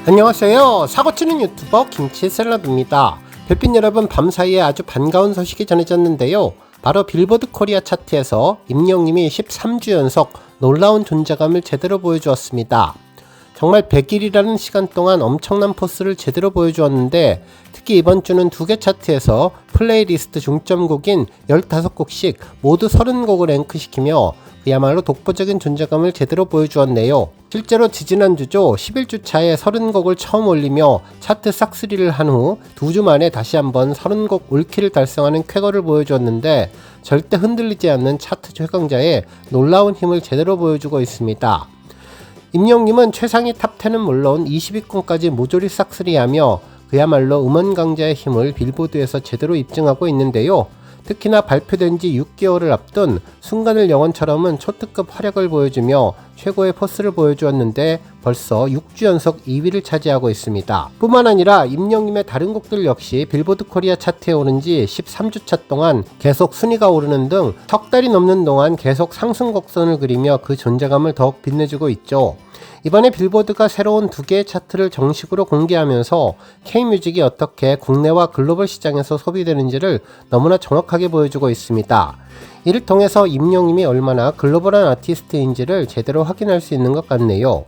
안녕하세요. 사고치는 유튜버 김치샐러드입니다. 별빛 여러분, 밤사이에 아주 반가운 소식이 전해졌는데요. 바로 빌보드 코리아 차트에서 임영님이 13주 연속 놀라운 존재감을 제대로 보여주었습니다. 정말 100일이라는 시간 동안 엄청난 포스를 제대로 보여주었는데, 특히 이번 주는 두 개 차트에서 플레이리스트 중점곡인 15곡씩 모두 30곡을 랭크시키며 그야말로 독보적인 존재감을 제대로 보여주었네요. 실제로 지지난주죠, 11주차에 30곡을 처음 올리며 차트 싹쓸이를 한 후 2주 만에 다시 한번 30곡 올킬을 달성하는 쾌거를 보여주었는데, 절대 흔들리지 않는 차트 최강자의 놀라운 힘을 제대로 보여주고 있습니다. 임영님은 최상위 탑10은 물론 20위권까지 모조리 싹쓸이하며 그야말로 음원 강자의 힘을 빌보드에서 제대로 입증하고 있는데요. 특히나 발표된 지 6개월을 앞둔 순간을 영원처럼은 초특급 활약을 보여주며 최고의 포스를 보여주었는데 벌써 6주 연속 2위를 차지하고 있습니다. 뿐만 아니라 임영님의 다른 곡들 역시 빌보드 코리아 차트에 오른 지 13주차 동안 계속 순위가 오르는 등 석 달이 넘는 동안 계속 상승 곡선을 그리며 그 존재감을 더욱 빛내주고 있죠. 이번에 빌보드가 새로운 두 개의 차트를 정식으로 공개하면서 K-뮤직이 어떻게 국내와 글로벌 시장에서 소비되는지를 너무나 정확하게 보여주고 있습니다. 이를 통해서 임영님이 얼마나 글로벌한 아티스트인지를 제대로 확인할 수 있는 것 같네요.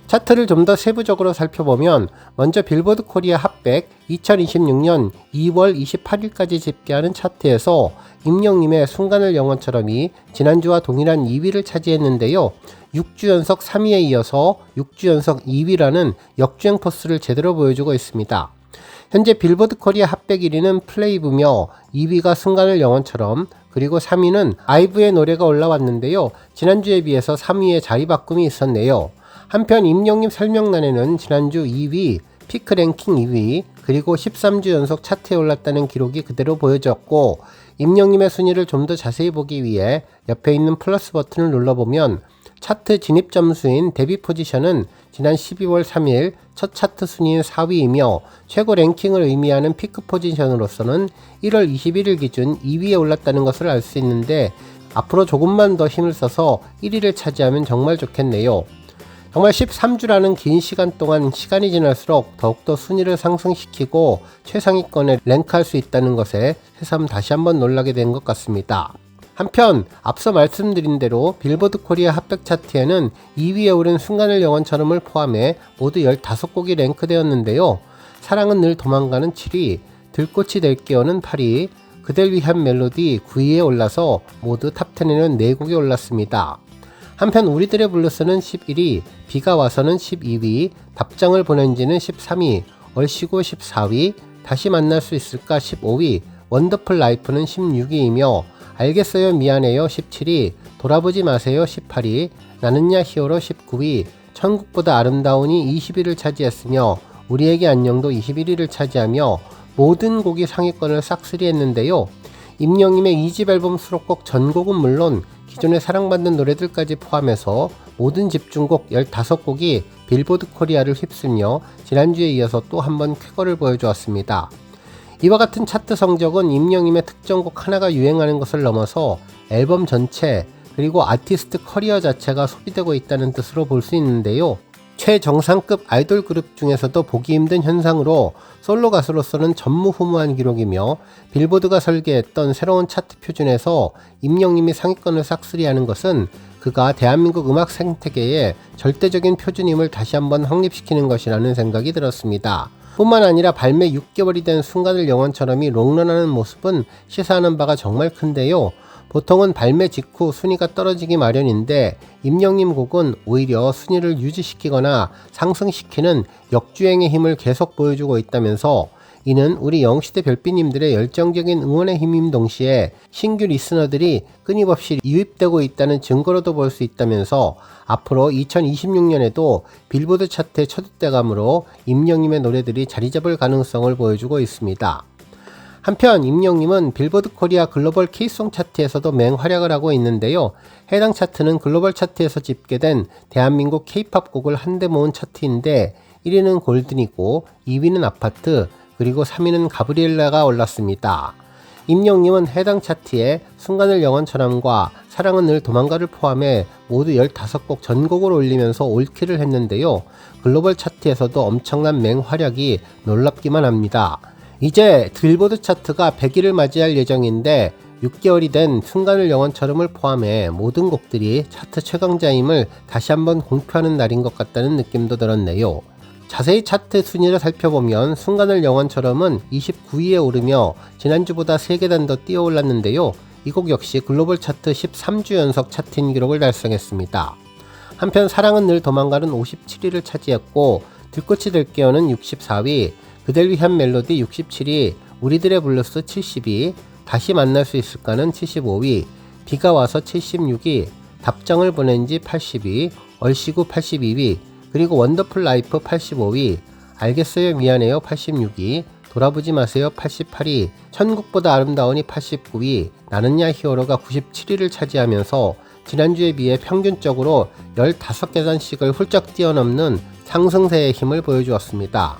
차트를 좀 더 세부적으로 살펴보면, 먼저 빌보드 코리아 핫백 2026년 2월 28일까지 집계하는 차트에서 임영님의 순간을 영원처럼이 지난주와 동일한 2위를 차지했는데요. 6주 연속 3위에 이어서 6주 연속 2위라는 역주행 포스를 제대로 보여주고 있습니다. 현재 빌보드 코리아 핫백 1위는 플레이브며 2위가 순간을 영원처럼, 그리고 3위는 아이브의 노래가 올라왔는데요. 지난주에 비해서 3위에 자리 바꿈이 있었네요. 한편 임영님 설명란에는 지난주 2위, 피크 랭킹 2위, 그리고 13주 연속 차트에 올랐다는 기록이 그대로 보여졌고, 임영님의 순위를 좀 더 자세히 보기 위해 옆에 있는 플러스 버튼을 눌러보면 차트 진입 점수인 데뷔 포지션은 지난 12월 3일 첫 차트 순위인 4위이며 최고 랭킹을 의미하는 피크 포지션으로서는 1월 21일 기준 2위에 올랐다는 것을 알 수 있는데, 앞으로 조금만 더 힘을 써서 1위를 차지하면 정말 좋겠네요. 정말 13주라는 긴 시간 동안 시간이 지날수록 더욱더 순위를 상승시키고 최상위권에 랭크할 수 있다는 것에 새삼 다시 한번 놀라게 된 것 같습니다. 한편 앞서 말씀드린 대로 빌보드 코리아 핫백 차트에는 2위에 오른 순간을 영원처럼을 포함해 모두 15곡이 랭크되었는데요. 사랑은 늘 도망가는 7위, 들꽃이 될게요는 8위, 그댈 위한 멜로디 9위에 올라서 모두 탑10에는 4곡이 올랐습니다. 한편 우리들의 블루스는 11위, 비가 와서는 12위, 답장을 보낸지는 13위, 얼씨구 14위, 다시 만날 수 있을까 15위, 원더풀 라이프는 16위이며 알겠어요 미안해요 17위, 돌아보지 마세요 18위, 나는야 히어로 19위, 천국보다 아름다운이 20위를 차지했으며 우리에게 안녕도 21위를 차지하며 모든 곡이 상위권을 싹쓸이했는데요. 임영님의 2집 앨범 수록곡 전곡은 물론 기존에 사랑받는 노래들까지 포함해서 모든 집중곡 15곡이 빌보드 코리아를 휩쓸며 지난주에 이어서 또 한 번 쾌거를 보여주었습니다. 이와 같은 차트 성적은 임영님의 특정곡 하나가 유행하는 것을 넘어서 앨범 전체, 그리고 아티스트 커리어 자체가 소비되고 있다는 뜻으로 볼 수 있는데요. 최정상급 아이돌 그룹 중에서도 보기 힘든 현상으로 솔로 가수로서는 전무후무한 기록이며, 빌보드가 설계했던 새로운 차트 표준에서 임영님이 상위권을 싹쓸이하는 것은 그가 대한민국 음악 생태계의 절대적인 표준임을 다시 한번 확립시키는 것이라는 생각이 들었습니다. 뿐만 아니라 발매 6개월이 된 순간을 영원처럼이 롱런하는 모습은 시사하는 바가 정말 큰데요. 보통은 발매 직후 순위가 떨어지기 마련인데 임영님 곡은 오히려 순위를 유지시키거나 상승시키는 역주행의 힘을 계속 보여주고 있다면서, 이는 우리 영시대 별빛님들의 열정적인 응원의 힘임 동시에 신규 리스너들이 끊임없이 유입되고 있다는 증거로도 볼 수 있다면서, 앞으로 2026년에도 빌보드 차트의 첫입대감으로 임영님의 노래들이 자리잡을 가능성을 보여주고 있습니다. 한편 임영님은 빌보드 코리아 글로벌 K송 차트에서도 맹활약을 하고 있는데요. 해당 차트는 글로벌 차트에서 집계된 대한민국 K-팝 곡을 한데 모은 차트인데 1위는 골든이고 2위는 아파트, 그리고 3위는 가브리엘라가 올랐습니다. 임영님은 해당 차트에 순간을 영원처럼과 사랑은 늘 도망가를 포함해 모두 15곡 전곡을 올리면서 올킬을 했는데요. 글로벌 차트에서도 엄청난 맹활약이 놀랍기만 합니다. 이제 빌보드 차트가 100일을 맞이할 예정인데 6개월이 된 순간을 영원처럼을 포함해 모든 곡들이 차트 최강자임을 다시 한번 공표하는 날인 것 같다는 느낌도 들었네요. 자세히 차트 순위를 살펴보면 순간을 영원처럼은 29위에 오르며 지난주보다 3계단 더 뛰어 올랐는데요. 이 곡 역시 글로벌 차트 13주 연속 차트인 기록을 달성했습니다. 한편 사랑은 늘 도망가는 57위를 차지했고 들꽃이 될게요는 64위, 그댈 위한 멜로디 67위, 우리들의 블루스 70위, 다시 만날 수 있을까는 75위, 비가 와서 76위, 답장을 보낸 지 80위, 얼씨구 82위, 그리고 원더풀 라이프 85위, 알겠어요 미안해요 86위, 돌아보지 마세요 88위, 천국보다 아름다운이 89위, 나는야 히어로가 97위를 차지하면서 지난주에 비해 평균적으로 15계단씩을 훌쩍 뛰어넘는 상승세의 힘을 보여주었습니다.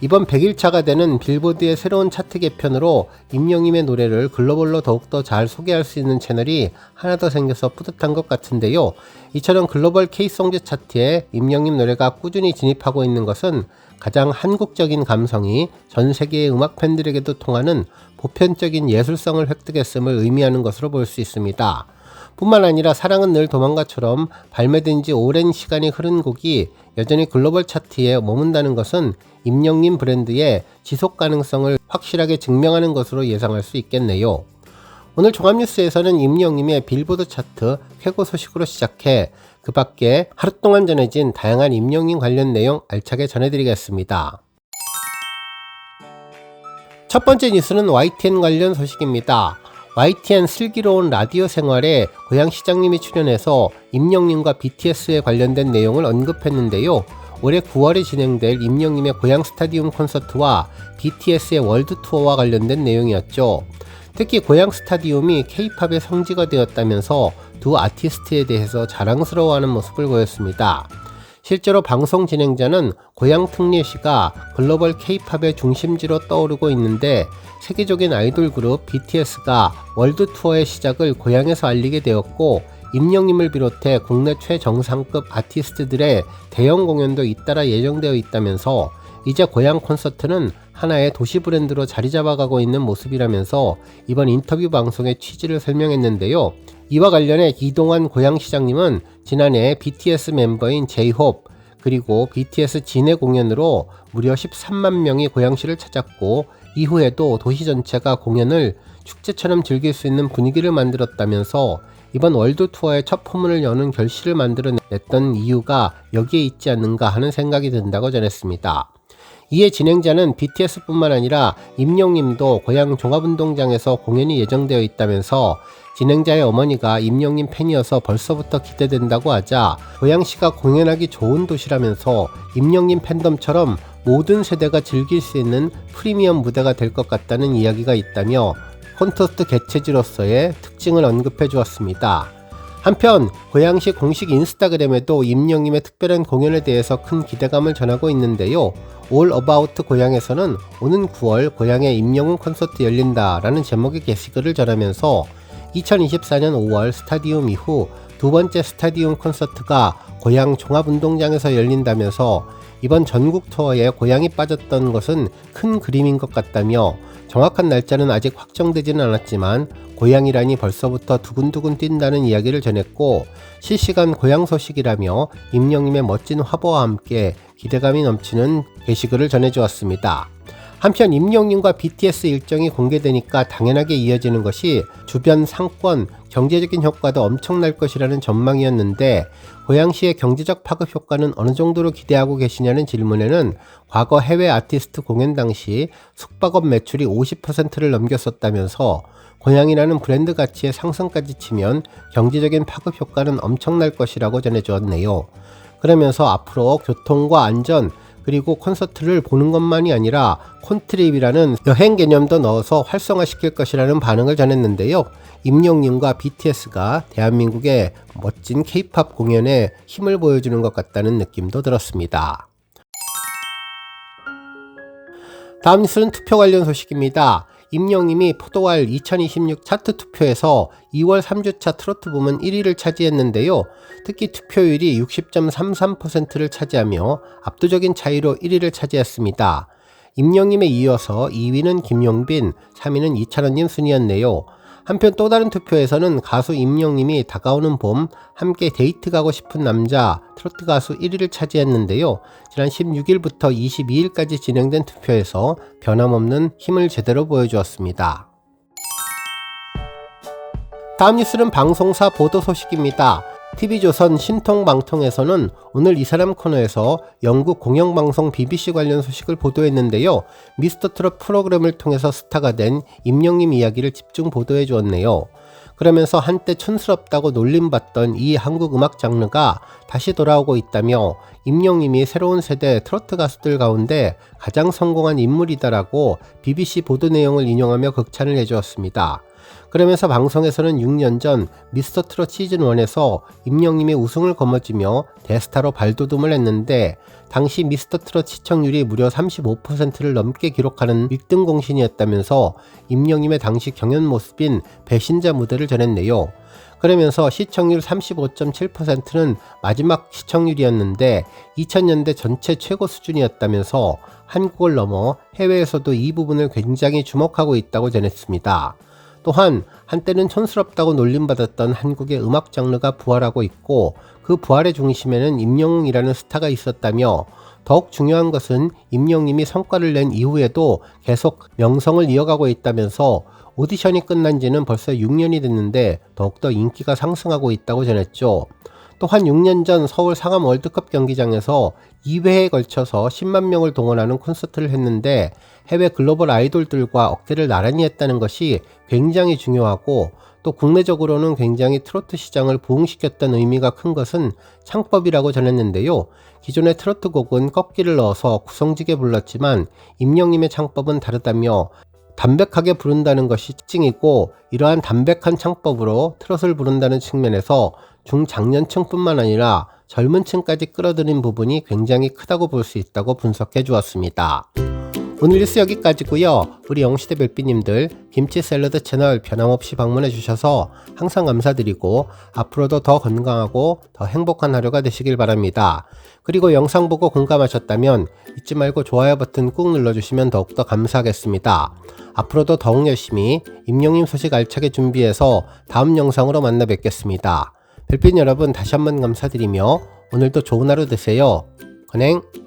이번 100일차가 되는 빌보드의 새로운 차트 개편으로 임영님의 노래를 글로벌로 더욱더 잘 소개할 수 있는 채널이 하나 더 생겨서 뿌듯한 것 같은데요. 이처럼 글로벌 K송즈 차트에 임영님 노래가 꾸준히 진입하고 있는 것은 가장 한국적인 감성이 전 세계의 음악 팬들에게도 통하는 보편적인 예술성을 획득했음을 의미하는 것으로 볼 수 있습니다. 뿐만 아니라 사랑은 늘 도망가처럼 발매된 지 오랜 시간이 흐른 곡이 여전히 글로벌 차트에 머문다는 것은 임영님 브랜드의 지속 가능성을 확실하게 증명하는 것으로 예상할 수 있겠네요. 오늘 종합뉴스에서는 임영님의 빌보드 차트 쾌고 소식으로 시작해 그 밖에 하루 동안 전해진 다양한 임영님 관련 내용 알차게 전해드리겠습니다. 첫 번째 뉴스는 YTN 관련 소식입니다. YTN 슬기로운 라디오 생활에 고양시장님이 출연해서 임영님과 BTS에 관련된 내용을 언급했는데요. 올해 9월에 진행될 임영님의 고양 스타디움 콘서트와 BTS의 월드 투어와 관련된 내용이었죠. 특히 고양 스타디움이 K-팝의 성지가 되었다면서 두 아티스트에 대해서 자랑스러워하는 모습을 보였습니다. 실제로 방송 진행자는 고양 특례시가 글로벌 K-팝의 중심지로 떠오르고 있는데 세계적인 아이돌 그룹 BTS가 월드 투어의 시작을 고양에서 알리게 되었고 임영님을 비롯해 국내 최정상급 아티스트들의 대형 공연도 잇따라 예정되어 있다면서 이제 고양 콘서트는 하나의 도시 브랜드로 자리 잡아가고 있는 모습이라면서 이번 인터뷰 방송의 취지를 설명했는데요. 이와 관련해 이동환 고양시장님은 지난해 BTS 멤버인 제이홉 그리고 BTS 진의 공연으로 무려 13만 명이 고양시를 찾았고 이후에도 도시 전체가 공연을 축제처럼 즐길 수 있는 분위기를 만들었다면서 이번 월드 투어의 첫 포문을 여는 결실을 만들어냈던 이유가 여기에 있지 않는가 하는 생각이 든다고 전했습니다. 이에 진행자는 BTS뿐만 아니라 임영님도 고양 종합운동장에서 공연이 예정되어 있다면서 진행자의 어머니가 임영님 팬이어서 벌써부터 기대된다고 하자 고양시가 공연하기 좋은 도시라면서 임영님 팬덤처럼 모든 세대가 즐길 수 있는 프리미엄 무대가 될 것 같다는 이야기가 있다며 콘서트 개최지로서의 특징을 언급해 주었습니다. 한편 고양시 공식 인스타그램에도 임영님의 특별한 공연에 대해서 큰 기대감을 전하고 있는데요. 올 어바우트 고양에서는 오는 9월 고양의 임영웅 콘서트 열린다라는 제목의 게시글을 전하면서 2024년 5월 스타디움 이후 두 번째 스타디움 콘서트가 고양 종합운동장에서 열린다면서 이번 전국 투어에 고양이 빠졌던 것은 큰 그림인 것 같다며 정확한 날짜는 아직 확정되지는 않았지만 고양이라니 벌써부터 두근두근 뛴다는 이야기를 전했고 실시간 고양 소식이라며 임영님의 멋진 화보와 함께 기대감이 넘치는 게시글을 전해주었습니다. 한편 임영님과 BTS 일정이 공개되니까 당연하게 이어지는 것이 주변 상권, 경제적인 효과도 엄청날 것이라는 전망이었는데 고양시의 경제적 파급 효과는 어느 정도로 기대하고 계시냐는 질문에는 과거 해외 아티스트 공연 당시 숙박업 매출이 50%를 넘겼었다면서 고양이라는 브랜드 가치의 상승까지 치면 경제적인 파급 효과는 엄청날 것이라고 전해주었네요. 그러면서 앞으로 교통과 안전 그리고 콘서트를 보는 것만이 아니라 콘트립이라는 여행 개념도 넣어서 활성화시킬 것이라는 반응을 전했는데요. 임영님과 BTS가 대한민국의 멋진 K-팝 공연에 힘을 보여주는 것 같다는 느낌도 들었습니다. 다음 뉴스는 투표 관련 소식입니다. 임영님이 포도알 2026 차트 투표에서 2월 3주차 트로트 부문 1위를 차지했는데요. 특히 투표율이 60.33%를 차지하며 압도적인 차이로 1위를 차지했습니다. 임영님에 이어서 2위는 김용빈, 3위는 이찬원님 순이었네요. 한편 또 다른 투표에서는 가수 임영님이 다가오는 봄, 함께 데이트 가고 싶은 남자, 트로트 가수 1위를 차지했는데요. 지난 16일부터 22일까지 진행된 투표에서 변함없는 힘을 제대로 보여주었습니다. 다음 뉴스는 방송사 보도 소식입니다. TV조선 신통방통에서는 오늘 이 사람 코너에서 영국 공영방송 BBC 관련 소식을 보도했는데요. 미스터트롯 프로그램을 통해서 스타가 된 임영님 이야기를 집중 보도해 주었네요. 그러면서 한때 촌스럽다고 놀림받던 이 한국 음악 장르가 다시 돌아오고 있다며 임영님이 새로운 세대 트로트 가수들 가운데 가장 성공한 인물이다라고 BBC 보도 내용을 인용하며 극찬을 해주었습니다. 그러면서 방송에서는 6년 전 미스터트롯 시즌1에서 임영님이 우승을 거머쥐며 대스타로 발돋움을 했는데 당시 미스터트롯 시청률이 무려 35%를 넘게 기록하는 1등 공신이었다면서 임영님의 당시 경연 모습인 배신자 무대를 전했네요. 그러면서 시청률 35.7%는 마지막 시청률이었는데 2000년대 전체 최고 수준이었다면서 한국을 넘어 해외에서도 이 부분을 굉장히 주목하고 있다고 전했습니다. 또한 한때는 촌스럽다고 놀림받았던 한국의 음악 장르가 부활하고 있고 그 부활의 중심에는 임영웅이라는 스타가 있었다며 더욱 중요한 것은 임영님이 성과를 낸 이후에도 계속 명성을 이어가고 있다면서 오디션이 끝난 지는 벌써 6년이 됐는데 더욱더 인기가 상승하고 있다고 전했죠. 또한 6년 전 서울 상암 월드컵 경기장에서 2회에 걸쳐서 10만 명을 동원하는 콘서트를 했는데 해외 글로벌 아이돌들과 억대를 나란히 했다는 것이 굉장히 중요하고 또 국내적으로는 굉장히 트로트 시장을 부흥시켰던 의미가 큰 것은 창법이라고 전했는데요. 기존의 트로트 곡은 꺾기를 넣어서 구성지게 불렀지만 임영님의 창법은 다르다며 담백하게 부른다는 것이 특징이고 이러한 담백한 창법으로 트롯을 부른다는 측면에서 중장년층뿐만 아니라 젊은 층까지 끌어들인 부분이 굉장히 크다고 볼 수 있다고 분석해 주었습니다. 오늘 뉴스 여기까지고요. 우리 영시대 별비님들 김치 샐러드 채널 변함없이 방문해 주셔서 항상 감사드리고 앞으로도 더 건강하고 더 행복한 하루가 되시길 바랍니다. 그리고 영상 보고 공감하셨다면 잊지 말고 좋아요 버튼 꾹 눌러주시면 더욱더 감사하겠습니다. 앞으로도 더욱 열심히 임영님 소식 알차게 준비해서 다음 영상으로 만나 뵙겠습니다. 별빛 여러분 다시 한번 감사드리며 오늘도 좋은 하루 되세요. 건행!